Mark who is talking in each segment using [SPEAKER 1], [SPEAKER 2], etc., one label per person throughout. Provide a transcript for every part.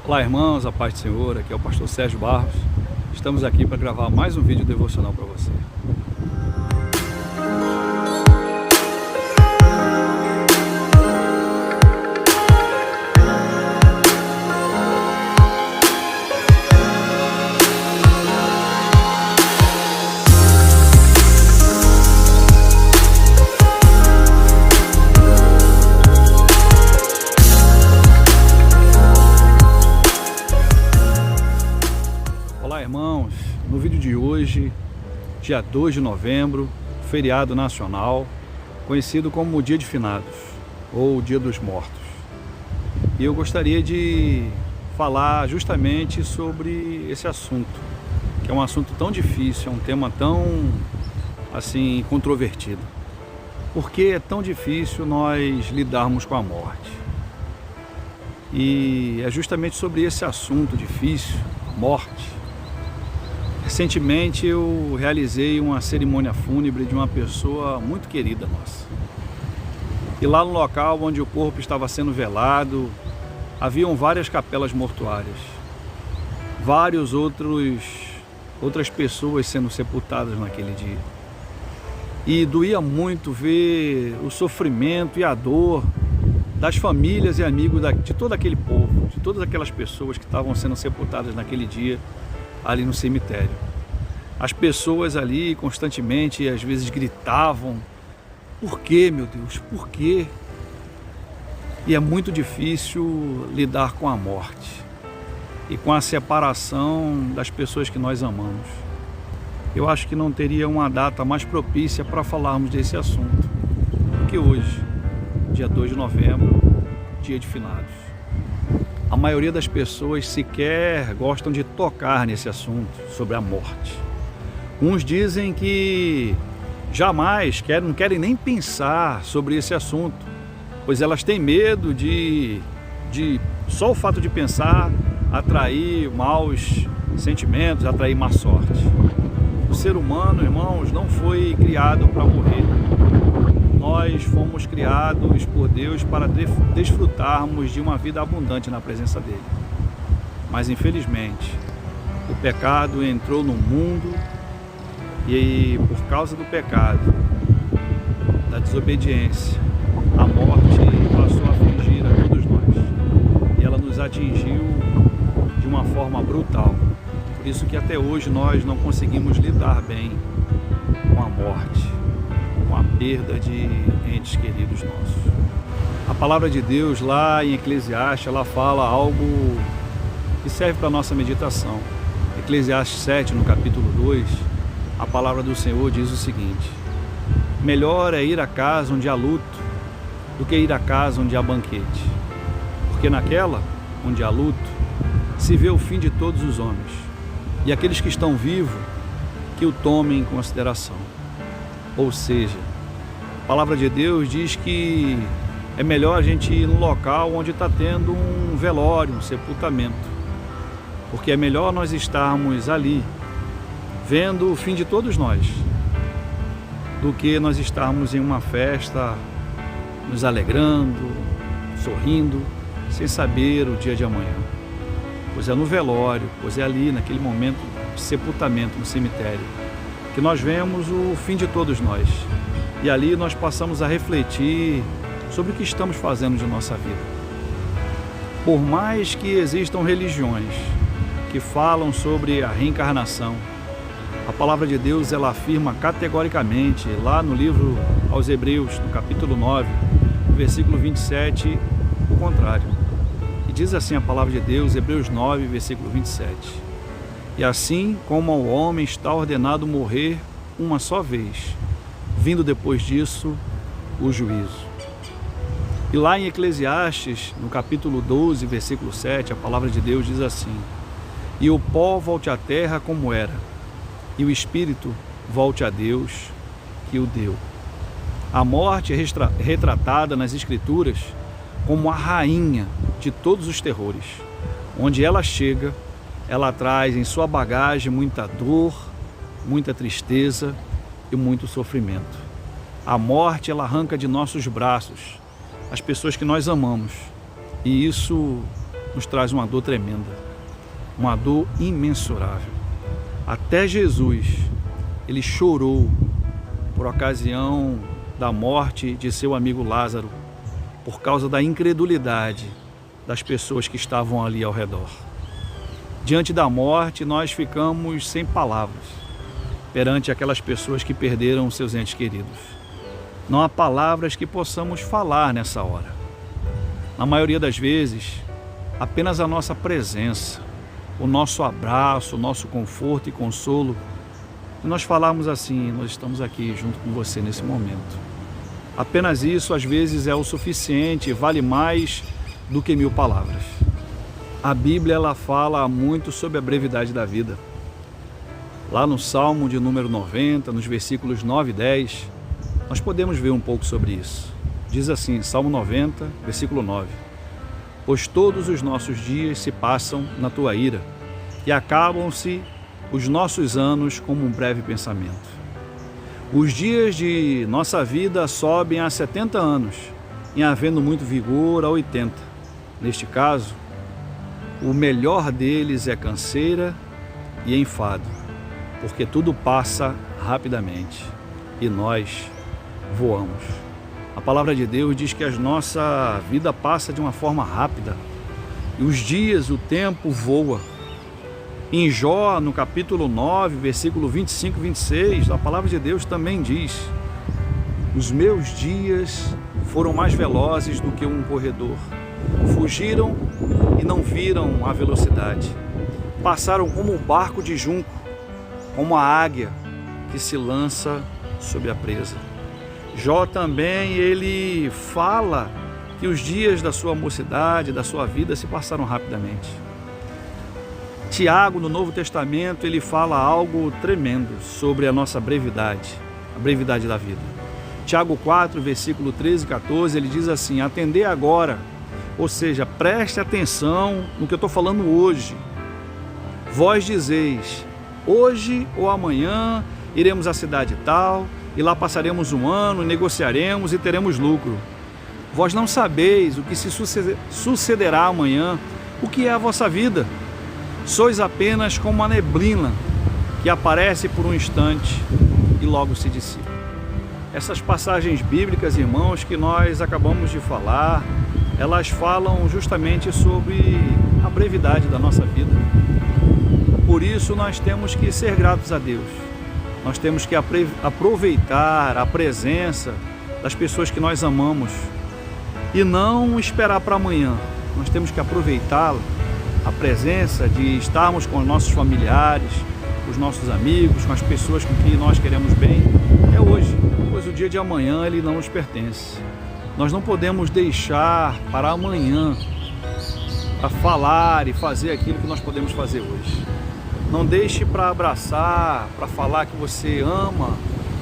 [SPEAKER 1] Olá, irmãos, a paz do Senhor. Aqui é o pastor Sérgio Barros. Estamos aqui para gravar mais um vídeo devocional para você. Olá, irmãos, no vídeo de hoje, dia 2 de novembro, feriado nacional, conhecido como o Dia de Finados, ou Dia dos Mortos. E eu gostaria de falar justamente sobre esse assunto, que é um assunto tão difícil, é um tema tão, assim, controvertido. Por que é tão difícil nós lidarmos com a morte? E é justamente sobre esse assunto difícil, a morte. Recentemente eu realizei uma cerimônia fúnebre de uma pessoa muito querida nossa. E lá no local onde o corpo estava sendo velado, haviam várias capelas mortuárias. Outras pessoas sendo sepultadas naquele dia. E doía muito ver o sofrimento e a dor das famílias e amigos de todo aquele povo, de todas aquelas pessoas que estavam sendo sepultadas naquele dia, ali no cemitério. As pessoas ali constantemente, às vezes gritavam: por quê, meu Deus, por quê? E é muito difícil lidar com a morte e com a separação das pessoas que nós amamos. Eu acho que não teria uma data mais propícia para falarmos desse assunto do que hoje, dia 2 de novembro, dia de finados. A maioria das pessoas sequer gostam de tocar nesse assunto sobre a morte. Uns dizem que jamais não querem nem pensar sobre esse assunto, pois elas têm medo de só o fato de pensar atrair maus sentimentos, atrair má sorte. O ser humano, irmãos, não foi criado para morrer. Nós fomos criados por Deus para desfrutarmos de uma vida abundante na presença dele. Mas infelizmente, o pecado entrou no mundo e por causa do pecado, da desobediência, a morte passou a afligir a todos nós. E ela nos atingiu de uma forma brutal. Por isso que até hoje nós não conseguimos lidar bem com a morte, com a perda de entes queridos nossos. A palavra de Deus lá em Eclesiastes, ela fala algo que serve para a nossa meditação. Eclesiastes 7, no capítulo 2, a palavra do Senhor diz o seguinte: melhor é ir à casa onde há luto do que ir à casa onde há banquete, porque naquela onde há luto se vê o fim de todos os homens, e aqueles que estão vivos que o tomem em consideração. Ou seja, a palavra de Deus diz que é melhor a gente ir no local onde está tendo um velório, um sepultamento, porque é melhor nós estarmos ali, vendo o fim de todos nós, do que nós estarmos em uma festa, nos alegrando, sorrindo, sem saber o dia de amanhã. Pois é no velório, pois é ali, naquele momento de sepultamento, no cemitério, que nós vemos o fim de todos nós. E ali nós passamos a refletir sobre o que estamos fazendo de nossa vida. Por mais que existam religiões que falam sobre a reencarnação, a palavra de Deus ela afirma categoricamente, lá no livro aos Hebreus, no capítulo 9, versículo 27, o contrário. E diz assim a palavra de Deus, Hebreus 9, versículo 27. E assim como ao homem está ordenado morrer uma só vez, vindo depois disso o juízo. E lá em Eclesiastes, no capítulo 12, versículo 7, a palavra de Deus diz assim: e o pó volte à terra como era, e o espírito volte a Deus que o deu. A morte é retratada nas Escrituras como a rainha de todos os terrores. Onde ela chega, ela traz em sua bagagem muita dor, muita tristeza e muito sofrimento. A morte, ela arranca de nossos braços as pessoas que nós amamos. E isso nos traz uma dor tremenda, uma dor imensurável. Até Jesus, ele chorou por ocasião da morte de seu amigo Lázaro, por causa da incredulidade das pessoas que estavam ali ao redor. Diante da morte, nós ficamos sem palavras perante aquelas pessoas que perderam seus entes queridos. Não há palavras que possamos falar nessa hora. Na maioria das vezes, apenas a nossa presença, o nosso abraço, o nosso conforto e consolo, e nós falarmos assim: nós estamos aqui junto com você nesse momento. Apenas isso às vezes é o suficiente, vale mais do que 1000 palavras. A Bíblia ela fala muito sobre a brevidade da vida. Lá no Salmo de número 90, nos versículos 9 e 10, nós podemos ver um pouco sobre isso. Diz assim, Salmo 90, versículo 9: Pois todos os nossos dias se passam na tua ira, e acabam-se os nossos anos como um breve pensamento. Os dias de nossa vida sobem a 70 anos, em havendo muito vigor a 80. Neste caso, o melhor deles é canseira e enfado, porque tudo passa rapidamente e nós voamos. A palavra de Deus diz que a nossa vida passa de uma forma rápida e os dias, o tempo voa. Em Jó, no capítulo 9, versículo 25 e 26, a palavra de Deus também diz: Os meus dias foram mais velozes do que um corredor. Fugiram e não viram a velocidade. Passaram como um barco de junco, como a águia que se lança sobre a presa. Jó também, ele fala que os dias da sua mocidade, da sua vida se passaram rapidamente. Tiago, no Novo Testamento, ele fala algo tremendo sobre a nossa brevidade, a brevidade da vida. Tiago 4, versículo 13 e 14, ele diz assim: Atendei agora, ou seja, preste atenção no que eu estou falando hoje. Vós dizeis, hoje ou amanhã iremos à cidade tal, e lá passaremos um ano, negociaremos e teremos lucro. Vós não sabeis o que se sucederá amanhã, o que é a vossa vida. Sois apenas como uma neblina que aparece por um instante e logo se dissipa. Essas passagens bíblicas, irmãos, que nós acabamos de falar, elas falam justamente sobre a brevidade da nossa vida. Por isso nós temos que ser gratos a Deus. Nós temos que aproveitar a presença das pessoas que nós amamos e não esperar para amanhã. Nós temos que aproveitar a presença de estarmos com os nossos familiares, com os nossos amigos, com as pessoas com quem nós queremos bem. É hoje, pois o dia de amanhã ele não nos pertence. Nós não podemos deixar para amanhã para falar e fazer aquilo que nós podemos fazer hoje. Não deixe para abraçar, para falar que você ama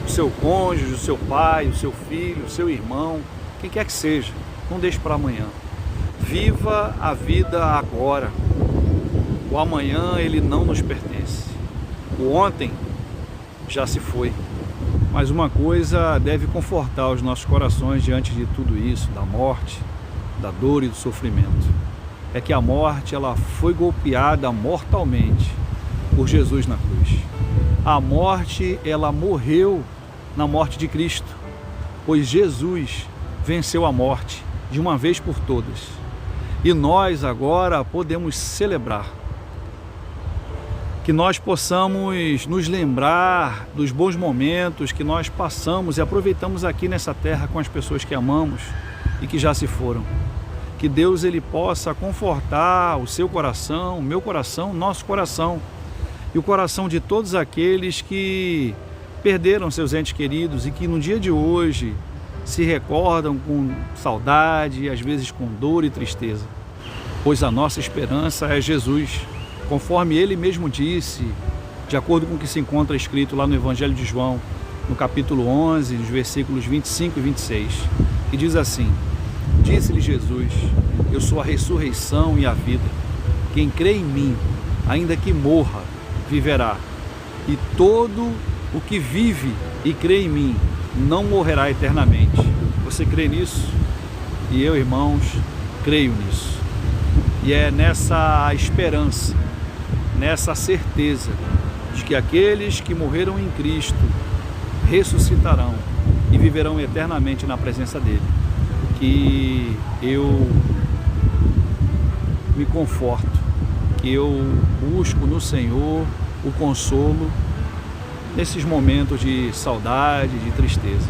[SPEAKER 1] o seu cônjuge, o seu pai, o seu filho, o seu irmão, quem quer que seja. Não deixe para amanhã. Viva a vida agora. O amanhã ele não nos pertence. O ontem já se foi. Mas uma coisa deve confortar os nossos corações diante de tudo isso, da morte, da dor e do sofrimento. É que a morte ela foi golpeada mortalmente por Jesus na cruz. A morte ela morreu na morte de Cristo, pois Jesus venceu a morte de uma vez por todas. E nós agora podemos celebrar. Que nós possamos nos lembrar dos bons momentos que nós passamos e aproveitamos aqui nessa terra com as pessoas que amamos e que já se foram. Que Deus ele possa confortar o seu coração, o meu coração, o nosso coração e o coração de todos aqueles que perderam seus entes queridos e que no dia de hoje se recordam com saudade e às vezes com dor e tristeza. Pois a nossa esperança é Jesus. Conforme ele mesmo disse, de acordo com o que se encontra escrito lá no Evangelho de João, no capítulo 11, nos versículos 25 e 26, que diz assim: Disse-lhe Jesus, eu sou a ressurreição e a vida. Quem crê em mim, ainda que morra, viverá. E todo o que vive e crê em mim, não morrerá eternamente. Você crê nisso? E eu, irmãos, creio nisso. E é nessa esperança, nessa certeza de que aqueles que morreram em Cristo ressuscitarão e viverão eternamente na presença dele, que eu me conforto, que eu busco no Senhor o consolo nesses momentos de saudade, de tristeza.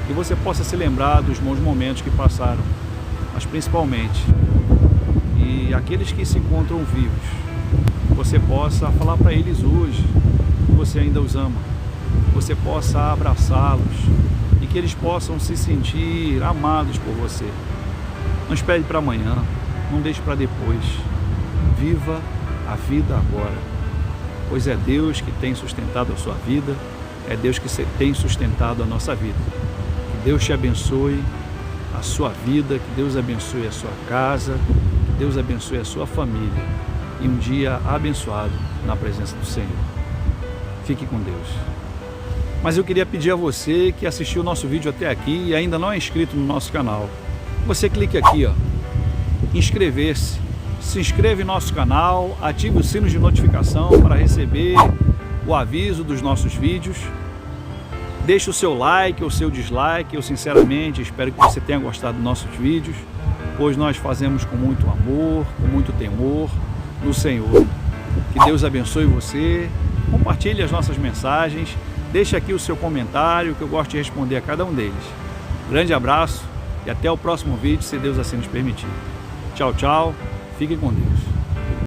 [SPEAKER 1] Que você possa se lembrar dos bons momentos que passaram, mas principalmente, e aqueles que se encontram vivos, você possa falar para eles hoje que você ainda os ama, você possa abraçá-los e que eles possam se sentir amados por você. Não espere para amanhã, não deixe para depois. Viva a vida agora, pois é Deus que tem sustentado a sua vida, é Deus que tem sustentado a nossa vida. Que Deus te abençoe a sua vida, que Deus abençoe a sua casa, que Deus abençoe a sua família e um dia abençoado na presença do Senhor. Fique com Deus. Mas eu queria pedir a você que assistiu o nosso vídeo até aqui e ainda não é inscrito no nosso canal, você clique aqui, ó, inscrever-se, se inscreve no nosso canal, ative o sino de notificação para receber o aviso dos nossos vídeos. Deixe o seu like ou seu dislike, eu sinceramente espero que você tenha gostado dos nossos vídeos, pois nós fazemos com muito amor, com muito temor no Senhor. Que Deus abençoe você, compartilhe as nossas mensagens, deixe aqui o seu comentário que eu gosto de responder a cada um deles. Grande abraço e até o próximo vídeo, se Deus assim nos permitir. Tchau, tchau, fiquem com Deus.